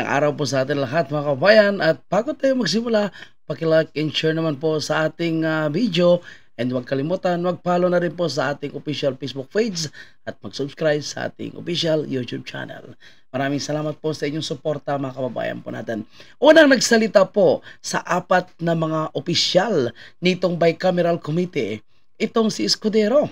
Magandang araw po sa atin lahat mga kabayan at bago tayo magsimula, paki-like and share naman po sa ating video and huwag kalimutan mag-follow na rin po sa ating official Facebook page at mag-subscribe sa ating official YouTube channel. Maraming salamat po sa inyong suporta mga kababayan po natin. Unang nagsalita po sa apat na mga opisyal nitong bicameral committee, itong si Escudero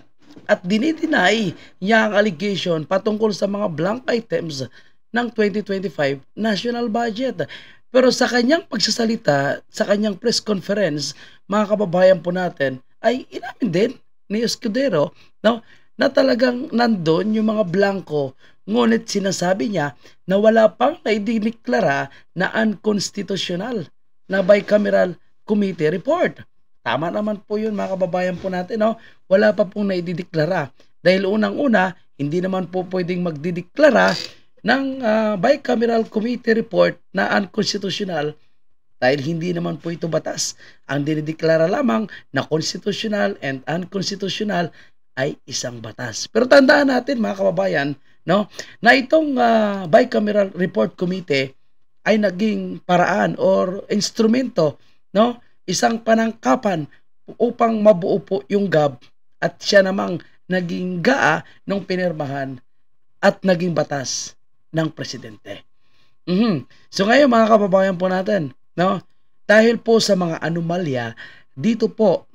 at dinideny niya ang allegation patungkol sa mga blank items ng 2025 national budget. Pero sa kanyang pagsasalita, sa kanyang press conference, mga kababayan po natin, ay inamin din ni Escudero na talagang nandun yung mga blanco, ngunit sinasabi niya na wala pang naidineklara na unconstitutional na bicameral committee report. Tama naman po yun mga kababayan po natin. Wala pa pong naidideklara. Dahil unang-una, hindi naman po pwedeng magdideklara ng bicameral committee report na unconstitutional dahil hindi naman po ito batas. Ang dinideklara lamang na constitutional and unconstitutional ay isang batas. Pero tandaan natin mga kababayan, na itong bicameral report committee ay naging paraan or instrumento, isang panangkapan upang mabuo po yung GAB at siya namang naging GAA nung pinirmahan at naging batas ng presidente. So ngayon mga kababayan po natin, dahil po sa mga anomalya dito po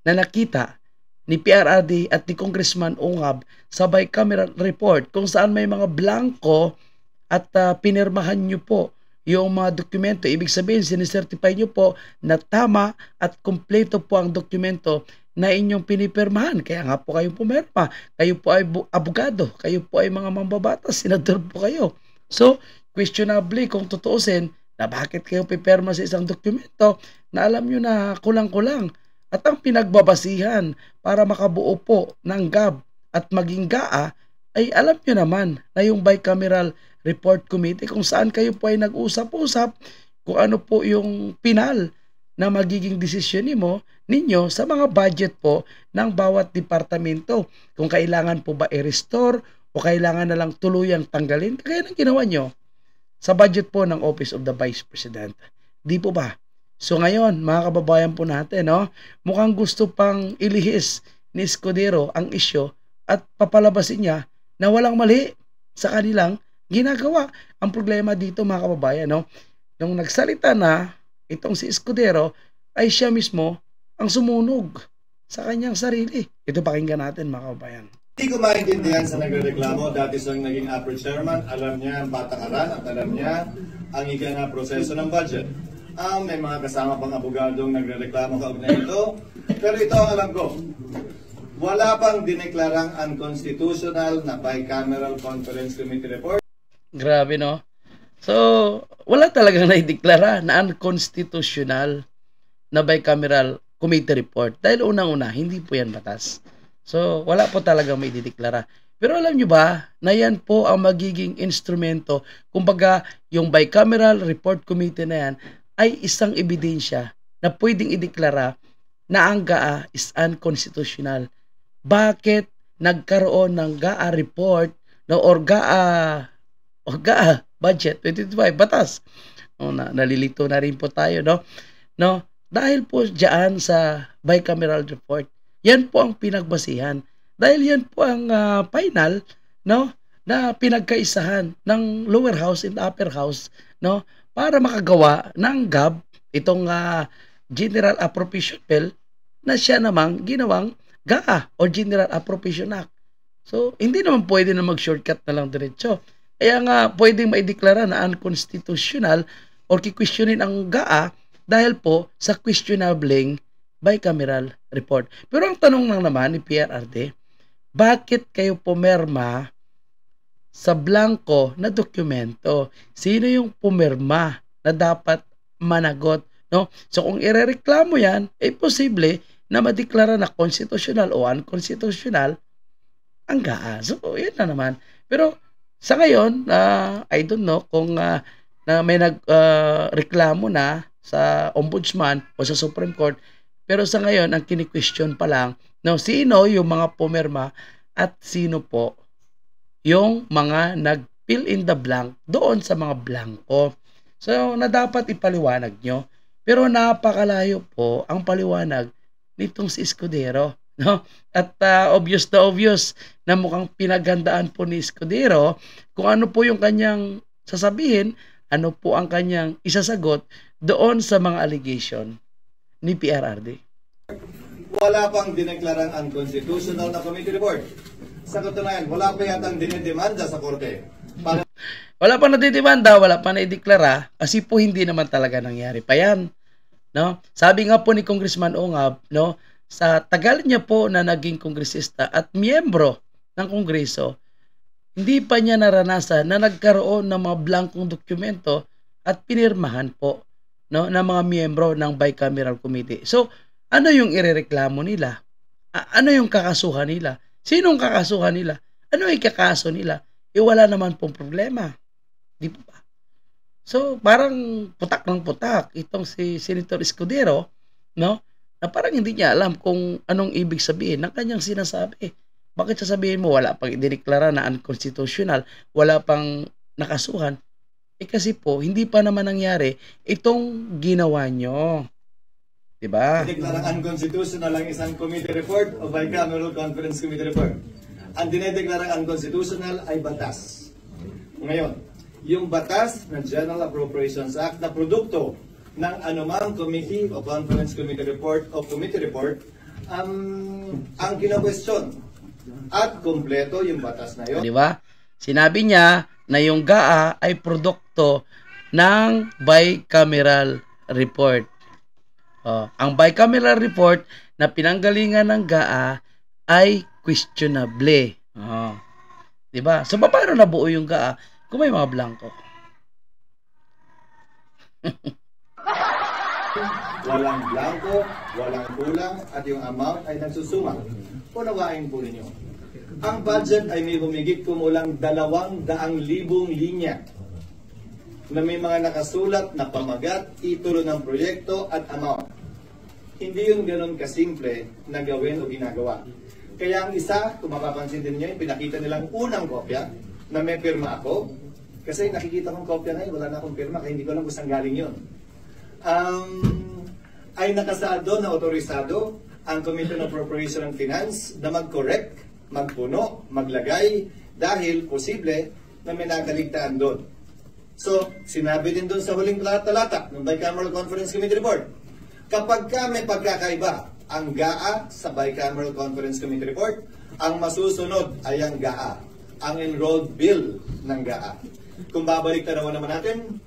na nakita ni PRRD at ni Congressman Ongab sa bicameral report kung saan may mga blanco at pinirmahan nyo po yung mga dokumento. Ibig sabihin, sinisertify nyo po na tama at kumpleto po ang dokumento na inyong pinipirmahan. Kaya nga po kayo pumirma. Kayo po ay abogado. Kayo po ay mga mambabatas. Senador po kayo. So, questionably kung tutuusin na bakit kayo pipirma sa isang dokumento na alam nyo na kulang-kulang. At ang pinagbabasihan para makabuo po ng GAB at maging GAA ay alam nyo naman na yung bicameral report committee kung saan kayo po ay nag-usap-usap kung ano po yung pinal na magiging desisyon ninyo sa mga budget po ng bawat departamento. Kung kailangan po ba i-restore o kailangan na lang tuluyang tanggalin, kagaya ng ginawa nyo sa budget po ng Office of the Vice President. Di po ba? So ngayon, mga kababayan po natin, mukhang gusto pang ilihis ni Escudero ang isyo at papalabasin niya na walang mali sa kanilang ginagawa. Ang problema dito mga kababayan, nung nagsalita na itong si Escudero ay siya mismo ang sumunog sa kanyang sarili. Ito pakinggan natin mga kababayan. Hindi ko maintindihan sa nagreklamo, dati siyang naging upper chairman, alam niya ang patakaran at alam niya ang ika na proseso ng budget. May mga kasama pang abogadong nagreklamo kaugnay ito, pero ito ang alam ko. Wala pang dineklarang unconstitutional na bicameral conference committee report. Grabe So, wala talagang naideklara na unconstitutional na bicameral committee report. Dahil unang-una, hindi po yan batas. So, wala po talagang may dideklara. Pero alam nyo ba na yan po ang magiging instrumento, kumbaga yung bicameral report committee na yan ay isang ebidensya na pwedeng ideklara na ang GAA is unconstitutional. Bakit nagkaroon ng GAA report or GAA budget 2025 batas? Nalilito na rin po tayo, dahil po diyan sa bicameral report, yan po ang pinagbasihan. Dahil yan po ang final, na pinagkaisahan ng lower house and upper house, para makagawa ng GAB, itong General Appropriation Bill, na siya namang ginawang GAA o General Appropriation Act. So, hindi naman pwede na mag-shortcut na lang diretso. Kaya nga, pwedeng maideklara na unconstitutional or kikwestiyonin ang GAA dahil po sa questionabling bicameral report. Pero ang tanong lang naman ni PRRD, bakit kayo pumirma sa blanco na dokumento? Sino yung pumirma na dapat managot? So kung irereklamo yan, posible na madeklara na constitutional o unconstitutional ang GAA. So yun na naman. Pero sa ngayon, I don't know kung na may nagreklamo na sa Ombudsman o sa Supreme Court. Pero sa ngayon, ang kini-question pa lang, sino yung mga pumirma at sino po yung mga fill in the blank doon sa mga blanko. So, na dapat ipaliwanag nyo. Pero napakalayo po ang paliwanag nitong si Escudero. No? At obvious na mukhang pinaghandaan po ni Escudero kung ano po yung kanyang sasabihin, ano po ang kanyang isasagot doon sa mga allegation ni PRRD. Wala pang dineklarang unconstitutional na committee report. Sa katunayan, wala pa yatang dinidemanda sa korte. Wala pa nadidemanda, wala pa naideklara kasi po hindi naman talaga nangyari pa yan. No? Sabi nga po ni Congressman Ongab, no, sa tagal niya po na naging kongresista at miyembro ng Kongreso, hindi pa niya naranasan na nagkaroon ng mga blankong dokumento at pinirmahan po, no, ng mga miyembro ng Bicameral Committee. So, ano yung irereklamo nila? Ano yung kakasuhan nila? Sinong kakasuhan nila? Ano yung kakaso nila? Wala naman pong problema. Di ba? So, parang putak ng putak itong si Senator Escudero, no? Na parang hindi niya alam kung anong ibig sabihin ng kanyang sinasabi. Bakit sasabihin mo wala pang idineklara na unconstitutional, wala pang nakasuhan? Kasi po, hindi pa naman nangyari itong ginawa nyo. Diba? Dineklarang unconstitutional ang isang committee report o Bicameral Conference Committee report. Ang dinedeklarang unconstitutional ay batas. Ngayon, yung batas ng General Appropriations Act na produkto ng anumang committee o conference committee report o committee report ang kino-question at kumpleto yung batas na yun. Di ba? Sinabi niya na yung GAA ay produkto ng bicameral report. Ang bicameral report na pinanggalingan ng GAA ay questionable. Di ba? So, paano nabuo yung GAA kung may mga blanco? Walang blanco, walang kulang, at yung amount ay nagsusuma. Unawain po ninyo. Ang budget ay may humigit kumulang 200,000 linya na may mga nakasulat na pamagat, titulo ng proyekto at amount. Hindi yun ganun kasimple na gawin o ginagawa. Kaya ang isa, kung mapapansin din nyo, pinakita nilang unang kopya na may pirma ako. Kasi nakikita kong kopya ngayon, wala na akong pirma, kaya hindi ko alam kung saan galing yun. Ay nakasaad doon na otorisado ang Committee on Appropriation and Finance na mag-correct, magpuno, maglagay dahil posible na may nakaligtaan doon. So, sinabi din doon sa huling talata ng Bicameral Conference Committee Report, kapag may pagkakaiba ang GAA sa Bicameral Conference Committee Report, ang masusunod ay ang GAA, ang enrolled bill ng GAA. Kung babalik tanawan naman natin,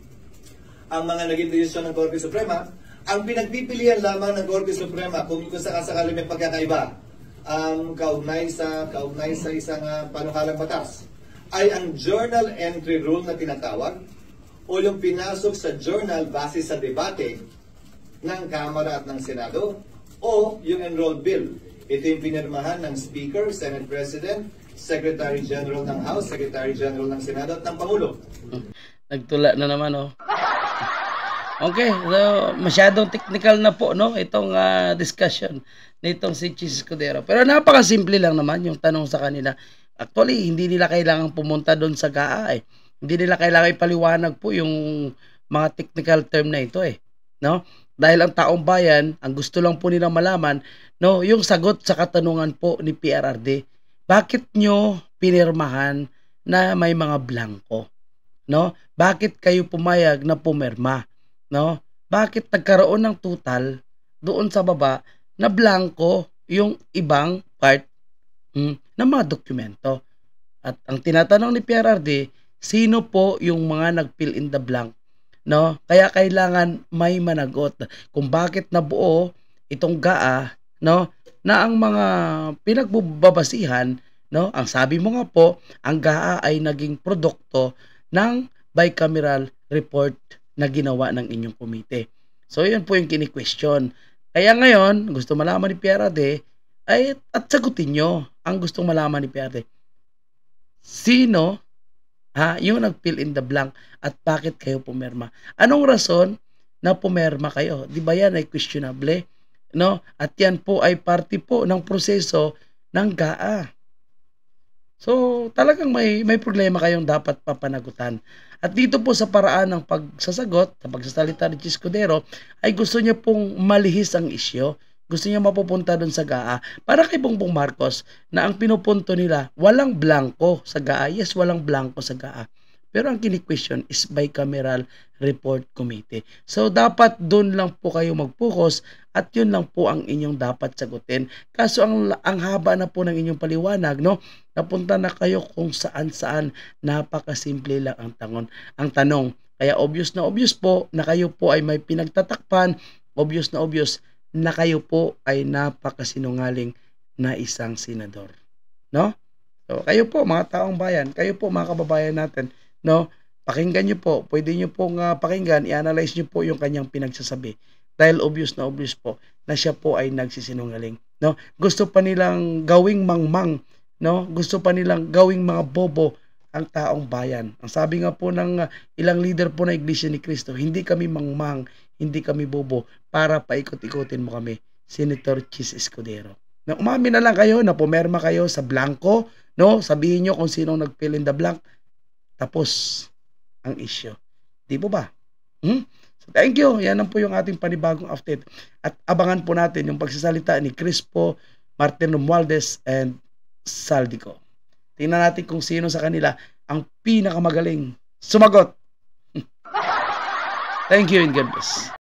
ang mga naging desisyon ng Korte Suprema, ang pinagpipilian lamang ng Korte Suprema kung sakasakali may pagkakaiba kaugnay sa isang panukalang batas ay ang journal entry rule na tinatawag o yung pinasok sa journal base sa debate ng Kamara at ng Senado o yung enrolled bill. Ito yung pinirmahan ng Speaker, Senate President, Secretary General ng House, Secretary General ng Senado at ng Pangulo. Nagtula na naman, oh. Okay, so masyadong technical na po, no, itong discussion nitong si Chis Escudero. Pero napakasimple lang naman yung tanong sa kanila. Actually, hindi nila kailangan pumunta doon sa GAA, eh. Hindi nila kailangan ipaliwanag po yung mga technical term na ito, eh, no? Dahil ang taong bayan, ang gusto lang po nilang malaman, no, yung sagot sa katanungan po ni PRRD. Bakit nyo pinirmahan na may mga blanco? No? Bakit kayo pumayag na pumirma? No? Bakit nagkaroon ng total doon sa baba na blanco yung ibang part ng mga dokumento? At ang tinatanong ni PRRD, sino po yung mga nag-fill in the blank? No? Kaya kailangan may managot kung bakit nabuo itong GAA, no, na ang mga pinagbabasihan, no, ang sabi mo nga po, ang GAA ay naging produkto ng bicameral report na ginawa ng inyong komite. So, yun po yung kini-question. Kaya ngayon, gusto malaman ni PRRD, ay at sagutin nyo ang gustong malaman ni PRRD. Sino yung nag-fill in the blank at bakit kayo pumirma? Anong rason na pumirma kayo? Di ba yan ay questionable? No? At yan po ay parte po ng proseso ng GAA. So, talagang may problema kayong dapat papanagutan. At dito po sa paraan ng pagsasagot, sa pagsasalita ni Chis Escudero, ay gusto niya pong malihis ang isyo. Gusto niya mapupunta doon sa GAA. Para kay Bongbong Marcos, na ang pinupunto nila, walang blanco sa GAA. Yes, walang blanco sa GAA. Pero ang kini-question is bicameral report committee. So, dapat doon lang po kayo mag-focus at yun lang po ang inyong dapat sagutin. Kaso ang haba na po ng inyong paliwanag, no? Napunta na kayo kung saan-saan. Napakasimple lang ang tanong. Kaya obvious po na kayo po ay may pinagtatakpan. Obvious na kayo po ay napakasinungaling na isang senador. No? So, kayo po mga taong bayan, kayo po mga kababayan natin, no? Pakinggan niyo po, pwede niyo pong pakinggan, i-analyze niyo po yung kanyang pinagsasabi. Dahil obvious po na siya po ay nagsisinungaling, no? Gusto pa nilang gawing mangmang, no? Gusto pa nilang gawing mga bobo ang taong bayan. Ang sabi nga po ng ilang leader po ng Iglesia ni Cristo, hindi kami mangmang, hindi kami bobo para paikot-ikotin mo kami, Senator Chis Escudero. Na umamin na lang kayo, na pumerma kayo sa blanco, no? Sabihin niyo kung sino nag-fill in the blank. Tapos ang issue. Di po ba? So thank you. Yan lang po yung ating panibagong update. At abangan po natin yung pagsasalita ni Crispo, Martin Romualdez, and Saldico. Tingnan natin kung sino sa kanila ang pinakamagaling sumagot. Thank you and God bless.